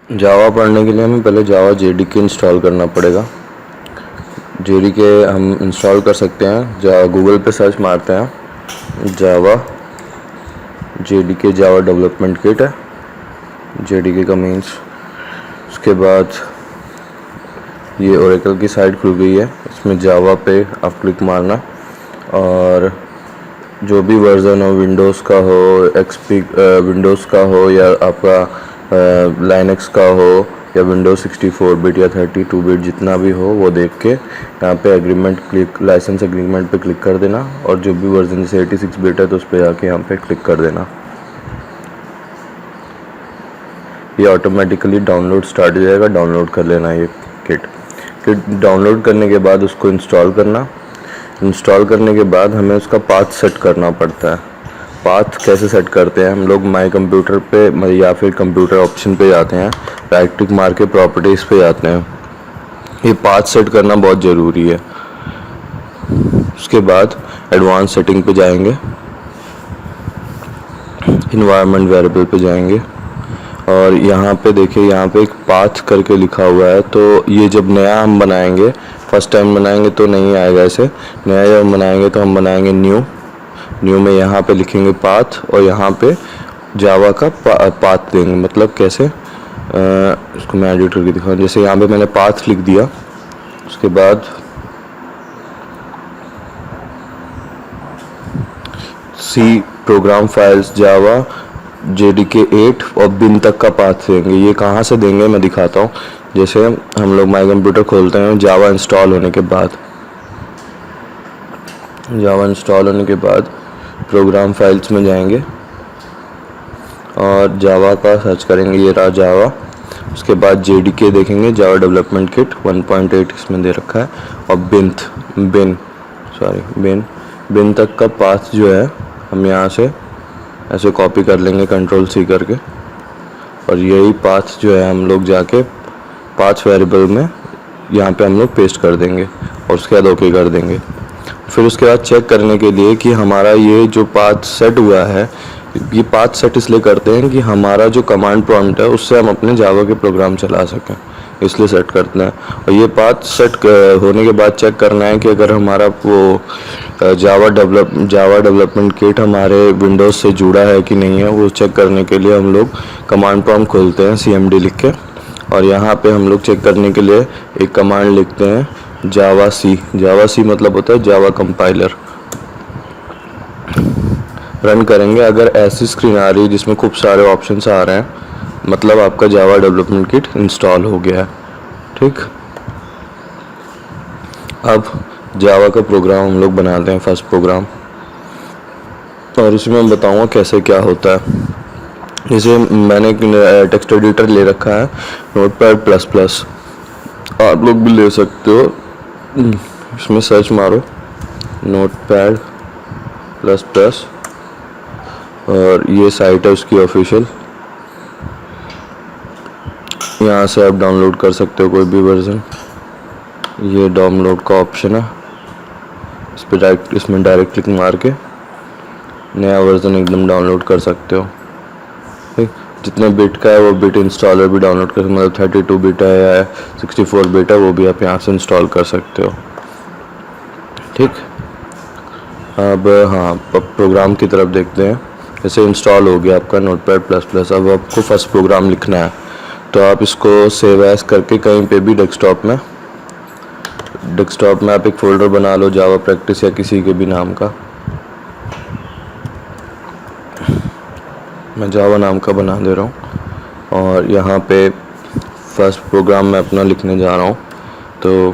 जावा पढ़ने के लिए हमें पहले जावा जेडीके इंस्टॉल करना पड़ेगा। जेडीके हम इंस्टॉल कर सकते हैं, गूगल पे सर्च मारते हैं जावा जेडीके, जावा डेवलपमेंट किट है जेडीके का मीन्स। उसके बाद ये ओरेकल की साइट खुल गई है, इसमें जावा पे आप क्लिक मारना और जो भी वर्जन हो, विंडोज़ का हो, एक्सपी विंडोज़ का हो या आपका लाइनक्स का हो या विंडोज़ 64 बिट या 32 बिट जितना भी हो वो देख के यहाँ पे एग्रीमेंट क्लिक, लाइसेंस एग्रीमेंट पे क्लिक कर देना और जो भी वर्जन जैसे 86 बिट है तो उस पर जाके यहाँ पे क्लिक कर देना। ये ऑटोमेटिकली डाउनलोड स्टार्ट हो जाएगा, डाउनलोड कर लेना ये किट डाउनलोड करने के बाद उसको इंस्टॉल करना। इंस्टॉल करने के बाद हमें उसका पाथ सेट करना पड़ता है। पाथ कैसे सेट करते हैं, हम लोग माई कंप्यूटर पे या फिर कंप्यूटर ऑप्शन पे जाते हैं, राइट क्लिक मार के प्रॉपर्टीज़ पे जाते हैं। ये पाथ सेट करना बहुत ज़रूरी है। उसके बाद एडवांस सेटिंग पे जाएंगे, इन्वायरमेंट वेरिएबल पे जाएंगे और यहाँ पे देखिए, यहाँ पे एक पाथ करके लिखा हुआ है। तो ये जब नया हम बनाएंगे, फर्स्ट टाइम बनाएंगे तो नहीं आएगा ऐसे, नया जब बनाएंगे तो हम बनाएंगे न्यू में यहाँ पे लिखेंगे पाथ और यहाँ पे जावा का पाथ देंगे। मतलब कैसे, इसको मैं एडिट करके दिखाऊँ। जैसे यहाँ पे मैंने पाथ लिख दिया, उसके बाद सी प्रोग्राम फाइल्स जावा जेडीके 8 और बिन तक का पाथ देंगे। ये कहाँ से देंगे मैं दिखाता हूँ। जैसे हम लोग माई कंप्यूटर खोलते हैं, जावा इंस्टॉल होने के बाद, जावा इंस्टॉल होने के बाद प्रोग्राम फाइल्स में जाएंगे और जावा का सर्च करेंगे, ये रहा जावा। उसके बाद जेडीके देखेंगे, जावा डेवलपमेंट किट 1.8 इसमें दे रखा है और बिन तक का पाथ जो है हम यहाँ से ऐसे कॉपी कर लेंगे कंट्रोल सी करके और यही पाथ जो है हम लोग जाके पाथ वेरिएबल में यहाँ पे हम लोग पेस्ट कर देंगे और उसके बाद ओके कर देंगे। फिर उसके बाद चेक करने के लिए कि हमारा ये जो पाथ सेट हुआ है, ये पाथ सेट इसलिए करते हैं कि हमारा जो कमांड प्रॉम्प्ट है उससे हम अपने जावा के प्रोग्राम चला सकें, इसलिए सेट करते हैं। और ये पाथ सेट होने के बाद चेक करना है कि अगर हमारा वो जावा डेवलपमेंट किट हमारे विंडोज़ से जुड़ा है कि नहीं है। वो चेक करने के लिए हम लोग कमांड प्रॉम्प्ट खोलते हैं cmd लिख के और यहाँ पे हम लोग चेक करने के लिए एक कमांड लिखते हैं जावा सी मतलब होता है जावा कंपाइलर। रन करेंगे, अगर ऐसी स्क्रीन आ रही है जिसमें खूब सारे ऑप्शंस आ रहे हैं, मतलब आपका जावा डेवलपमेंट किट इंस्टॉल हो गया है। ठीक, अब जावा का प्रोग्राम हम लोग बनाते हैं, फर्स्ट प्रोग्राम, और इसमें मैं बताऊंगा कैसे क्या होता है। जैसे मैंने एक टेक्स्ट एडिटर ले रखा है, नोटपैड++, आप लोग भी ले सकते हो। इसमें सर्च मारो नोटपैड++ और ये साइट है उसकी ऑफिशियल, यहाँ से आप डाउनलोड कर सकते हो कोई भी वर्जन। ये डाउनलोड का ऑप्शन है, इस पर इसमें डायरेक्ट क्लिक मार के नया वर्जन एकदम डाउनलोड कर सकते हो। ठीक, जितने बिट का है वो बिट इंस्टॉलर भी डाउनलोड कर सकते हो, मतलब 32 बिट है या 64 बिट है वो भी आप यहाँ से इंस्टॉल कर सकते हो। ठीक, अब हाँ, प्रोग्राम की तरफ देखते हैं। जैसे इंस्टॉल हो गया आपका नोटपैड++, अब आपको फर्स्ट प्रोग्राम लिखना है तो आप इसको सेव एज करके कहीं पे भी डेस्कटॉप में आप एक फ़ोल्डर बना लो, जावा प्रैक्टिस या किसी के भी नाम का। मैं जावा नाम का बना दे रहा हूँ और यहाँ पे फर्स्ट प्रोग्राम मैं अपना लिखने जा रहा हूँ। तो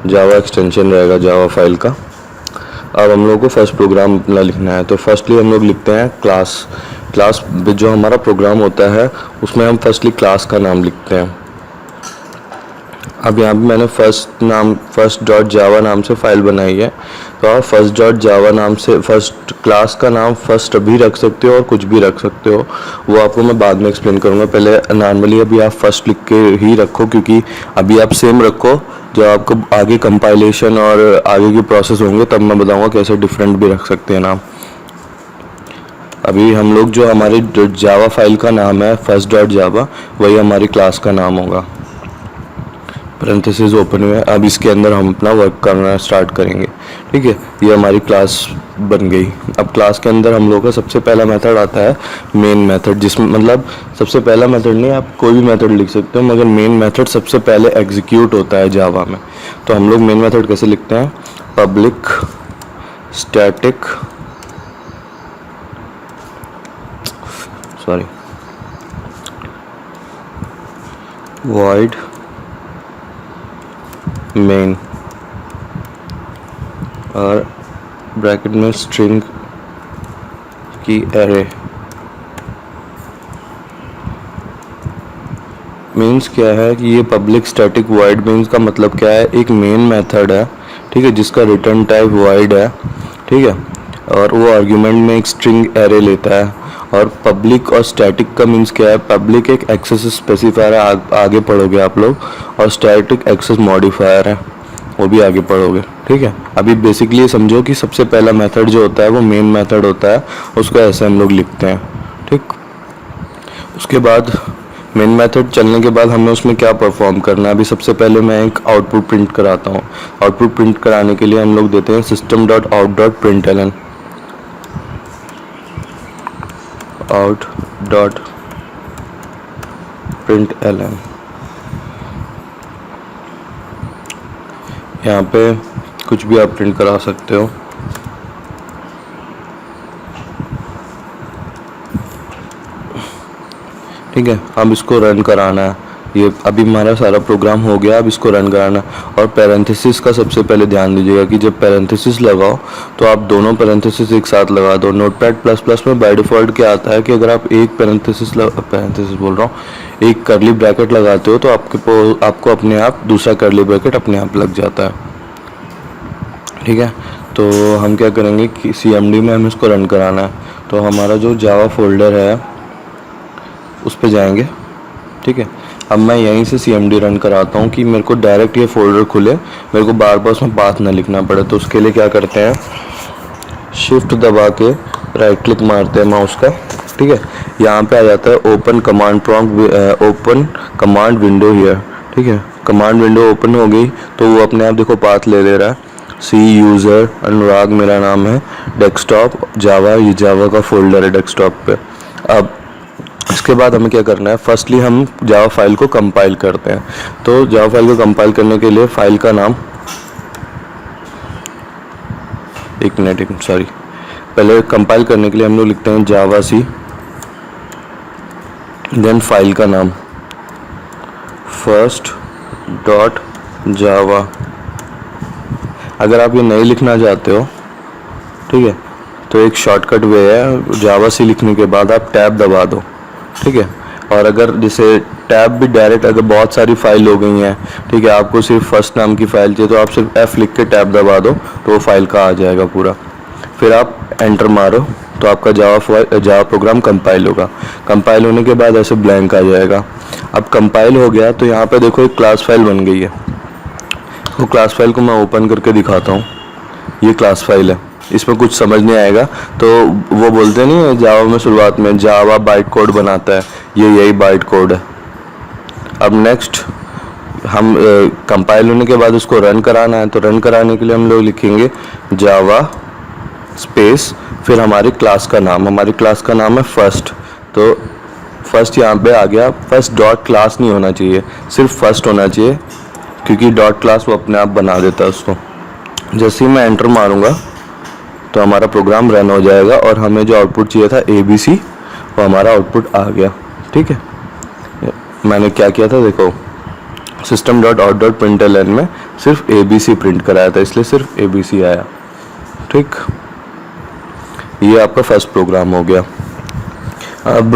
जावा एक्सटेंशन रहेगा जावा फाइल का। अब हम लोग को फर्स्ट प्रोग्राम अपना लिखना है, तो फर्स्टली हम लोग लिखते हैं क्लास जो हमारा प्रोग्राम होता है उसमें हम फर्स्टली क्लास का नाम लिखते हैं। अब यहाँ पे मैंने फर्स्ट डॉट जावा नाम से फाइल बनाई है, तो आप फर्स्ट डॉट जावा नाम से फर्स्ट क्लास का नाम फर्स्ट भी रख सकते हो और कुछ भी रख सकते हो, वो आपको मैं बाद में एक्सप्लेन करूँगा। पहले नॉर्मली अभी आप फर्स्ट लिख के ही रखो, क्योंकि अभी आप सेम रखो, जब आपको आगे कंपाइलेशन और आगे की प्रोसेस होंगे तब मैं बताऊँगा कैसे डिफरेंट भी रख सकते हैं नाम। अभी हम लोग जो हमारी जावा फाइल का नाम है फर्स्ट डॉट जावा, वही हमारी क्लास का नाम होगा। पैरेंथेसिस ओपन हुआ है, अब इसके अंदर हम अपना वर्क करना स्टार्ट करेंगे। ठीक है, ये हमारी क्लास बन गई। अब क्लास के अंदर हम लोग का सबसे पहला मेथड आता है मेन मेथड, जिसमें मतलब सबसे पहला मेथड नहीं, आप कोई भी मेथड लिख सकते हो, मगर मेन मेथड सबसे पहले एग्जीक्यूट होता है जावा में। तो हम लोग मेन मेथड कैसे लिखते हैं, पब्लिक स्टैटिक void main और ब्रैकेट में स्ट्रिंग की एरे। मीन्स क्या है कि ये पब्लिक स्टैटिक वॉइड मीन्स का मतलब क्या है, एक मेन मेथड है, ठीक है, जिसका रिटर्न टाइप वॉइड है, ठीक है, और वो आर्ग्यूमेंट में एक स्ट्रिंग एरे लेता है। और पब्लिक और स्टैटिक का मीन्स क्या है, पब्लिक एक एक्सेस स्पेसिफायर है, आगे पढ़ोगे आप लोग, और स्टैटिक एक्सेस मॉडिफायर है, वो भी आगे पढ़ोगे। ठीक है, अभी बेसिकली समझो कि सबसे पहला मेथड जो होता है वो मेन मेथड होता है, उसको ऐसे हम लोग लिखते हैं। ठीक, उसके बाद मेन मेथड चलने के बाद हमें उसमें क्या परफॉर्म करना है। अभी सबसे पहले मैं एक आउटपुट प्रिंट कराता हूँ। आउटपुट प्रिंट कराने के लिए हम लोग देते हैं system dot out dot println, out dot println. यहाँ पे कुछ भी आप प्रिंट करा सकते हो। ठीक है, अब इसको रन कराना है। ये अभी हमारा सारा प्रोग्राम हो गया, अब इसको रन कराना है। और पैरेंथेसिस का सबसे पहले ध्यान दीजिएगा कि जब पैरेंथेसिस लगाओ तो आप दोनों पैरेंथेसिस एक साथ लगा दो। नोटपैड प्लस प्लस में बाय डिफ़ॉल्ट क्या आता है कि अगर आप एक पैरेंथेसिस बोल रहा हूँ, एक करली ब्रैकेट लगाते हो तो आपको अपने आप दूसरा करली ब्रैकेट अपने आप लग जाता है। ठीक है, तो हम क्या करेंगे कि CMD में हमें इसको रन कराना है। तो हमारा जो जावा फोल्डर है उस पर जाएंगे। ठीक है, अब मैं यहीं से CMD रन कराता हूँ कि मेरे को डायरेक्ट ये फोल्डर खुले, मेरे को बार बार उसमें पाथ ना लिखना पड़े। तो उसके लिए क्या करते हैं, शिफ्ट दबा के राइट क्लिक मारते हैं माउस का। ठीक है, यहाँ पे आ जाता है open command prompt, open command window here. ठीक है, कमांड विंडो ओपन हो गई तो वो अपने आप देखो पाथ ले रहा है। सी यूज़र अनुराग मेरा नाम है, डेस्कटॉप जावा, ये जावा का फोल्डर है डेस्कटॉप पे। अब इसके बाद हमें क्या करना है, फर्स्टली हम जावा फाइल को कंपाइल करते हैं। तो जावा फाइल को कंपाइल करने के लिए फाइल का नाम, एक मिनट सॉरी, पहले कंपाइल करने के लिए हम लोग लिखते हैं जावा सी, देन फाइल का नाम फर्स्ट डॉट जावा। अगर आप ये नहीं लिखना चाहते हो, ठीक है, तो एक शॉर्टकट वे है, जावा सी लिखने के बाद आप टैब दबा दो। ठीक है, और अगर जैसे टैब भी डायरेक्ट, अगर बहुत सारी फाइल हो गई हैं, ठीक है, आपको सिर्फ फर्स्ट नाम की फ़ाइल चाहिए तो आप सिर्फ F लिख के टैब दबा दो तो वो फाइल का आ जाएगा पूरा। फिर आप एंटर मारो तो आपका जावा प्रोग्राम कंपाइल होगा। कंपाइल होने के बाद ऐसे ब्लैंक आ जाएगा। अब कंपाइल हो गया तो यहाँ पे देखो एक क्लास फाइल बन गई है। वो क्लास फाइल को मैं ओपन करके दिखाता हूँ। ये क्लास फाइल है, इसमें कुछ समझ नहीं आएगा तो वो बोलते नहीं है जावा में शुरुआत में जावा बाइट कोड बनाता है, ये यही बाइट कोड है। अब नेक्स्ट हम कंपाइल होने के बाद उसको रन कराना है। तो रन कराने के लिए हम लोग लिखेंगे जावा स्पेस, फिर हमारी क्लास का नाम, हमारी क्लास का नाम है फर्स्ट। तो फर्स्ट यहाँ पे आ गया। फर्स्ट डॉट क्लास नहीं होना चाहिए, सिर्फ फर्स्ट होना चाहिए, क्योंकि डॉट क्लास वो अपने आप बना देता है उसको। जैसे ही मैं एंटर मारूंगा तो हमारा प्रोग्राम रन हो जाएगा और हमें जो आउटपुट चाहिए था ABC, वो हमारा आउटपुट आ गया। ठीक है, मैंने क्या किया था देखो, system dot out dot println में सिर्फ ABC प्रिंट कराया था, इसलिए सिर्फ ABC आया। ठीक, ये आपका फर्स्ट प्रोग्राम हो गया। अब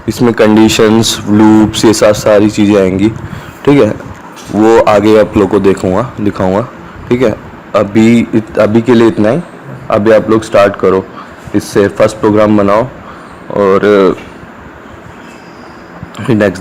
इसमें कंडीशंस, लूप्स, ये सारी चीज़ें आएंगी। ठीक है, वो आगे आप लोग को दिखाऊंगा। ठीक है, अभी के लिए इतना ही। अभी आप लोग स्टार्ट करो, इससे फर्स्ट प्रोग्राम बनाओ और नेक्स्ट